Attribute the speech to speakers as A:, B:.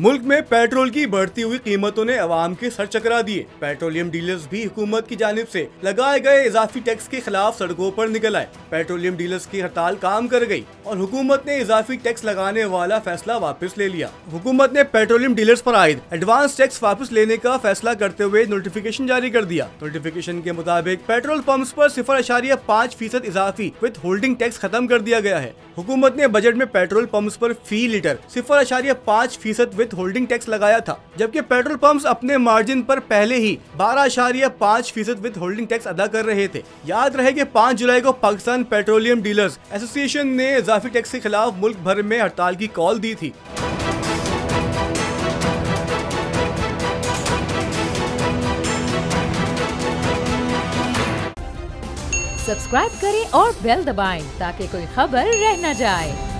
A: मुल्क में पेट्रोल की बढ़ती हुई कीमतों ने अवाम के सर चकरा दिए। पेट्रोलियम डीलर्स भी हुकूमत की जानिब से लगाए गए इजाफी टैक्स के खिलाफ सड़कों पर निकल आए। पेट्रोलियम डीलर्स की हड़ताल काम कर गई और हुकूमत ने इजाफी टैक्स लगाने वाला फैसला वापस ले लिया। हुकूमत ने पेट्रोलियम डीलर्स पर आयद एडवांस टैक्स वापस लेने का फैसला करते हुए नोटिफिकेशन जारी कर दिया। नोटिफिकेशन के मुताबिक पेट्रोल पंप्स पर 0.5% इजाफी विद होल्डिंग टैक्स खत्म कर दिया गया है। हुकूमत ने बजट में पेट्रोल पंप्स पर फी लीटर 0.5% विद होल्डिंग टैक्स लगाया था, जबकि पेट्रोल पंप्स अपने मार्जिन पर पहले ही 12.5% विद होल्डिंग टैक्स अदा कर रहे थे। याद रहे कि 5 जुलाई को पाकिस्तान पेट्रोलियम डीलर्स एसोसिएशन ने इजाफी टैक्स के खिलाफ मुल्क भर में हड़ताल की कॉल दी थी।
B: सब्सक्राइब करें और बेल दबाएं ताकि कोई खबर रह न जाए।